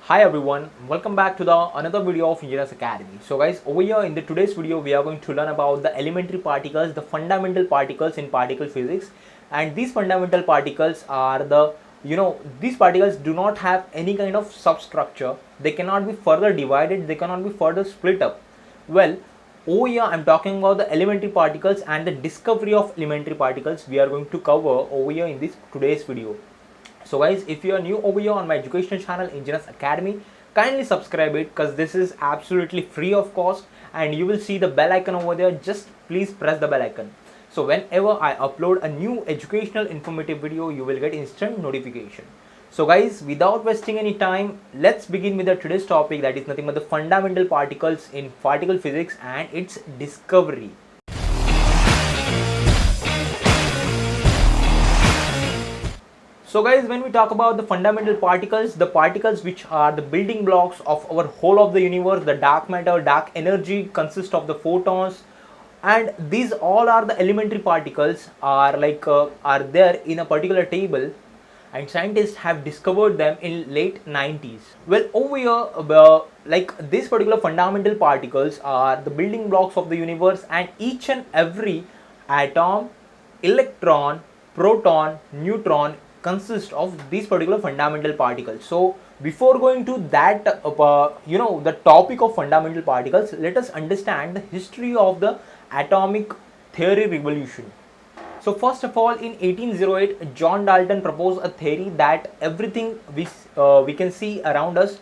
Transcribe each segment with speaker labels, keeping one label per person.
Speaker 1: Hi everyone, welcome back to the another video of Engineers Academy. So guys, over here in the today's video we are going to learn about the elementary particles, the fundamental particles in particle physics. And these fundamental particles are these particles do not have any kind of substructure. They cannot be further divided, they cannot be further split up. Well, over here I'm talking about the elementary particles and the discovery of elementary particles we are going to cover over here in this today's video. So guys, if you are new over here on my educational channel Engineers Academy, kindly subscribe it because this is absolutely free of cost, and you will see the bell icon over there. Just please press the bell icon. So whenever I upload a new educational informative video, you will get instant notification. So guys, without wasting any time, let's begin with the today's topic, that is nothing but the fundamental particles in particle physics and its discovery. So guys, when we talk about the fundamental particles, the particles which are the building blocks of our whole of the universe, the dark matter, dark energy consist of the photons, and these all are the elementary particles are there in a particular table, and scientists have discovered them in late 90s. Well, over here, these particular fundamental particles are the building blocks of the universe, and each and every atom, electron, proton, neutron consist of these particular fundamental particles. So before going to that the topic of fundamental particles, let us understand the history of the atomic theory revolution. So first of all, in 1808, John Dalton proposed a theory that everything we can see around us,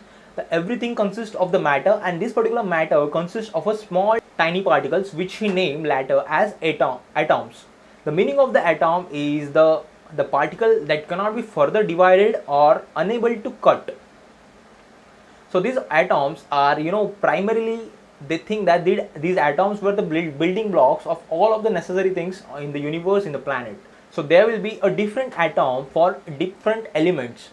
Speaker 1: everything consists of the matter, and this particular matter consists of a small tiny particles which he named later as atoms. The meaning of the atom is the particle that cannot be further divided or unable to cut. So these atoms are, primarily they think that these atoms were the building blocks of all of the necessary things in the universe, in the planet. So there will be a different atom for different elements,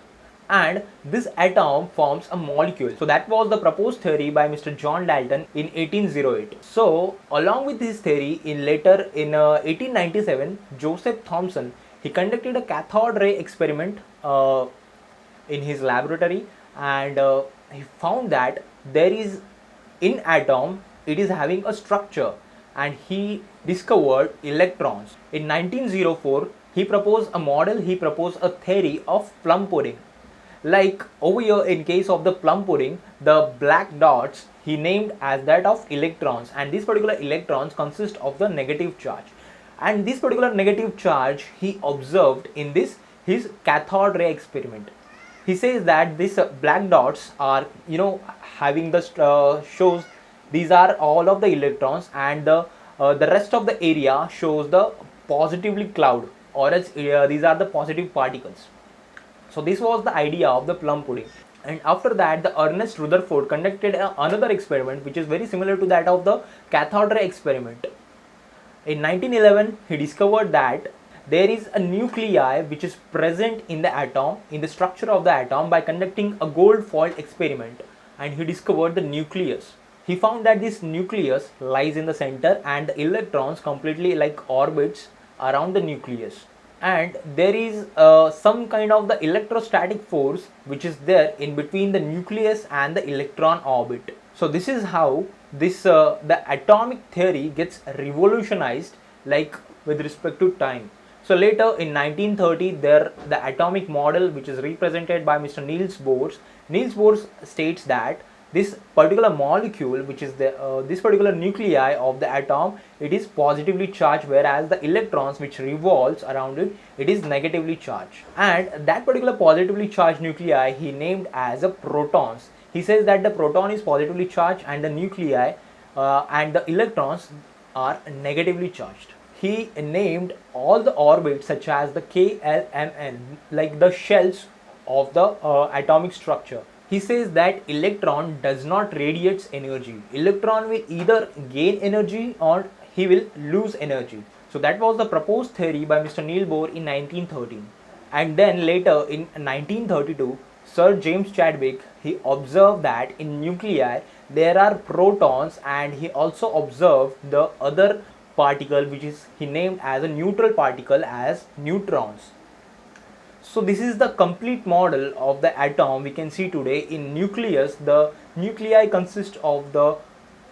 Speaker 1: and this atom forms a molecule. So that was the proposed theory by Mr. John Dalton in 1808. So along with this theory, in 1897, Joseph Thomson, he conducted a cathode ray experiment in his laboratory, and he found that there is in atom, it is having a structure, and he discovered electrons. In 1904, he proposed a model, he proposed a theory of plum pudding. Like over here, in case of the plum pudding, the black dots he named as that of electrons, and these particular electrons consist of the negative charge, and this particular negative charge he observed in his cathode ray experiment. He says that these black dots are having the shows these are all of the electrons, and the rest of the area shows the positively cloud, or else these are the positive particles. So this was the idea of the plum pudding. And after that, the Ernest Rutherford conducted another experiment which is very similar to that of the cathode ray experiment. In 1911, he discovered that there is a nuclei which is present in the atom, in the structure of the atom, by conducting a gold foil experiment, and he discovered the nucleus. He found that this nucleus lies in the center, and the electrons completely like orbits around the nucleus, and there is some kind of the electrostatic force which is there in between the nucleus and the electron orbit. So this is how the atomic theory gets revolutionized, like with respect to time. So later in 1930, the atomic model which is represented by Mr. Niels Bohr states that this particular molecule, which is this particular nuclei of the atom, it is positively charged, whereas the electrons which revolves around it, it is negatively charged. And that particular positively charged nuclei he named as a protons. He says that the proton is positively charged, and the nuclei and the electrons are negatively charged. He named all the orbits such as the KLMN, like the shells of the atomic structure. He says that electron does not radiate energy. Electron will either gain energy or he will lose energy. So that was the proposed theory by Mr. Niels Bohr in 1913. And then later in 1932, Sir James Chadwick, he observed that in nuclei there are protons, and he also observed the other particle which is he named as a neutral particle as neutrons. So this is the complete model of the atom we can see today. In nucleus, the nuclei consist of the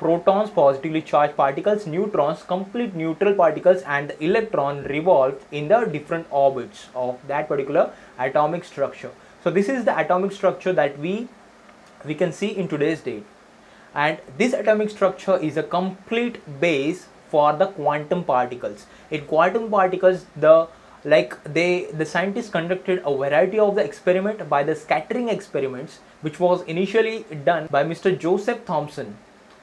Speaker 1: protons, positively charged particles, neutrons, complete neutral particles, and the electron revolve in the different orbits of that particular atomic structure. So this is the atomic structure that we can see in today's date, and this atomic structure is a complete base for the quantum particles. In quantum particles, the scientists conducted a variety of the experiment by the scattering experiments, which was initially done by Mr. Joseph Thomson.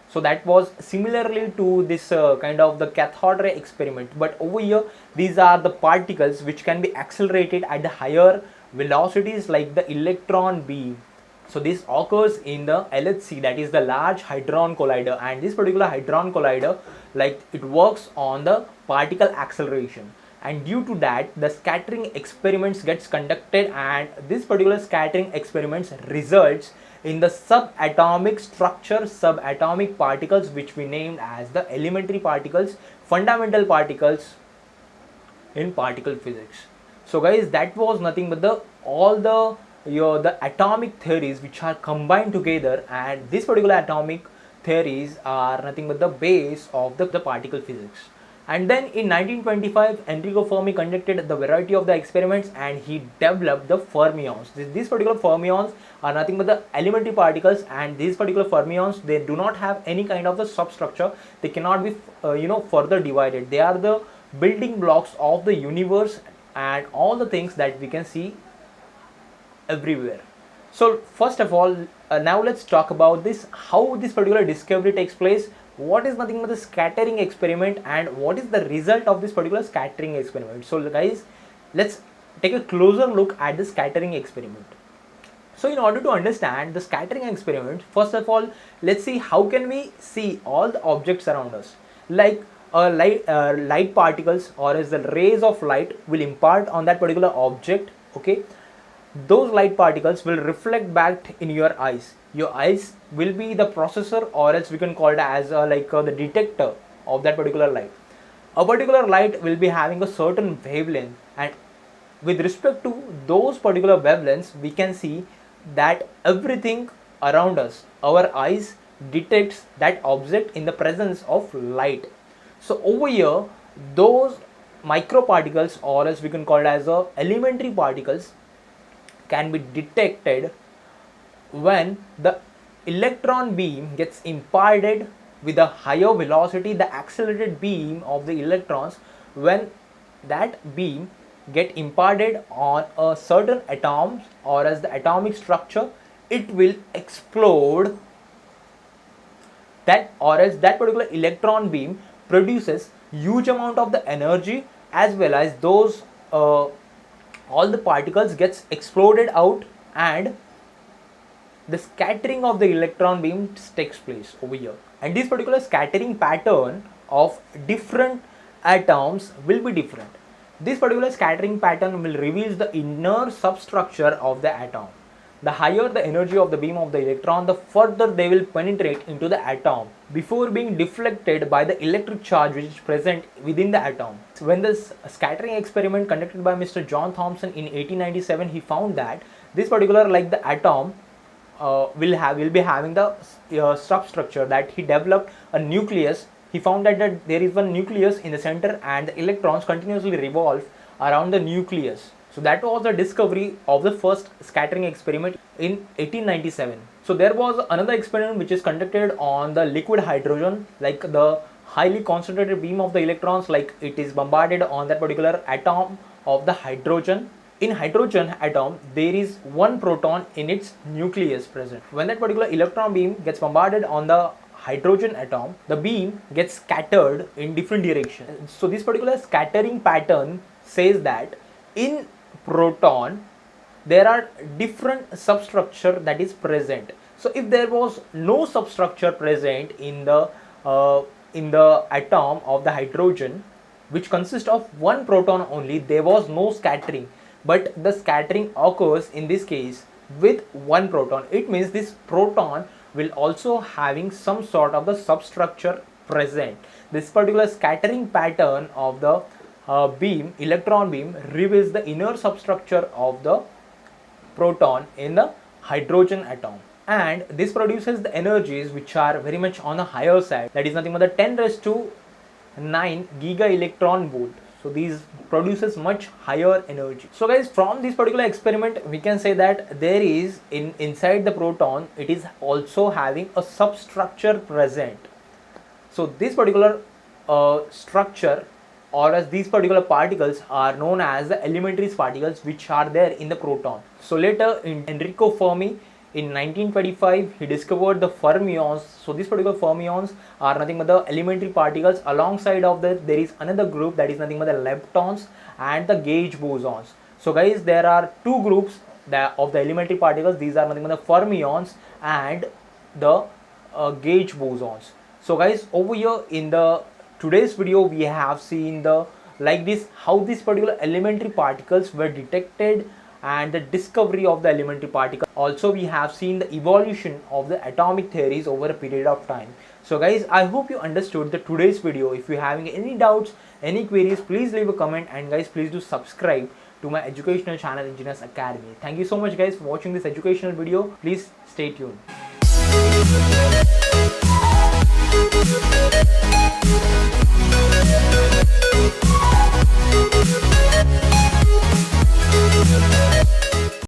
Speaker 1: So that was similarly to this kind of the cathode ray experiment, but over here these are the particles which can be accelerated at the higher velocities like the electron beam. So this occurs in the LHC, that is the Large Hadron Collider, and this particular Hadron Collider, like, it works on the particle acceleration, and due to that the scattering experiments gets conducted, and this particular scattering experiments results in the subatomic structure, subatomic particles, which we named as the elementary particles, fundamental particles in particle physics. So guys, that was nothing but the all the atomic theories which are combined together, and these particular atomic theories are nothing but the base of the particle physics. And then in 1925, Enrico Fermi conducted the variety of the experiments, and he developed the fermions. These particular fermions are nothing but the elementary particles, and these particular fermions, they do not have any kind of the substructure. They cannot be further divided. They are the building blocks of the universe and all the things that we can see everywhere. So first of all, now let's talk about this, how this particular discovery takes place, what is nothing but the scattering experiment, and what is the result of this particular scattering experiment. So guys, let's take a closer look at the scattering experiment. So in order to understand the scattering experiment, first of all, let's see how can we see all the objects around us. Like light particles, or as the rays of light will impart on that particular object, okay. Those light particles will reflect back in your eyes. Your eyes will be the processor, or else we can call it as the detector of that particular light. A particular light will be having a certain wavelength, and with respect to those particular wavelengths, we can see that everything around us, our eyes detects that object in the presence of light. So over here, those microparticles, or as we can call it as elementary particles, can be detected when the electron beam gets imparted with a higher velocity, the accelerated beam of the electrons. When that beam get imparted on a certain atom, or as the atomic structure, it will explode that, or as that particular electron beam produces huge amount of the energy, as well as those all the particles gets exploded out, and the scattering of the electron beams takes place over here. And this particular scattering pattern of different atoms will be different. This particular scattering pattern will reveal the inner substructure of the atom. The higher the energy of the beam of the electron, the further they will penetrate into the atom before being deflected by the electric charge which is present within the atom. When this scattering experiment conducted by Mr. John Thomson in 1897, he found that this particular, like the atom, will be having the substructure that he developed a nucleus. He found that there is one nucleus in the center, and the electrons continuously revolve around the nucleus. So that was the discovery of the first scattering experiment in 1897. So there was another experiment which is conducted on the liquid hydrogen, like the highly concentrated beam of the electrons, like it is bombarded on that particular atom of the hydrogen. In hydrogen atom, there is one proton in its nucleus present. When that particular electron beam gets bombarded on the hydrogen atom, the beam gets scattered in different directions. So this particular scattering pattern says that in proton there are different substructure that is present. So if there was no substructure present in the atom of the hydrogen, which consists of one proton only, there was no scattering. But the scattering occurs in this case with one proton. It means this proton will also having some sort of the substructure present. This particular scattering pattern of the electron beam reveals the inner substructure of the proton in the hydrogen atom, and this produces the energies which are very much on the higher side, that is nothing but the 10 raised to 9 giga electron volt. So these produces much higher energy. So guys, from this particular experiment we can say that there is inside the proton, it is also having a substructure present. So this particular structure, or as these particular particles are known as the elementary particles which are there in the proton. So later Enrico Fermi in 1925 he discovered the fermions. So these particular fermions are nothing but the elementary particles. Alongside of that there is another group, that is nothing but the leptons and the gauge bosons. So guys, there are two groups of the elementary particles. These are nothing but the fermions and the gauge bosons. So guys, over here in the today's video we have seen the like this how these particular elementary particles were detected and the discovery of the elementary particle. Also we have seen the evolution of the atomic theories over a period of time. So guys, I hope you understood the today's video. If you having any doubts, any queries, please leave a comment, and guys, please do subscribe to my educational channel Engineers Academy. Thank you so much guys for watching this educational video. Please stay tuned.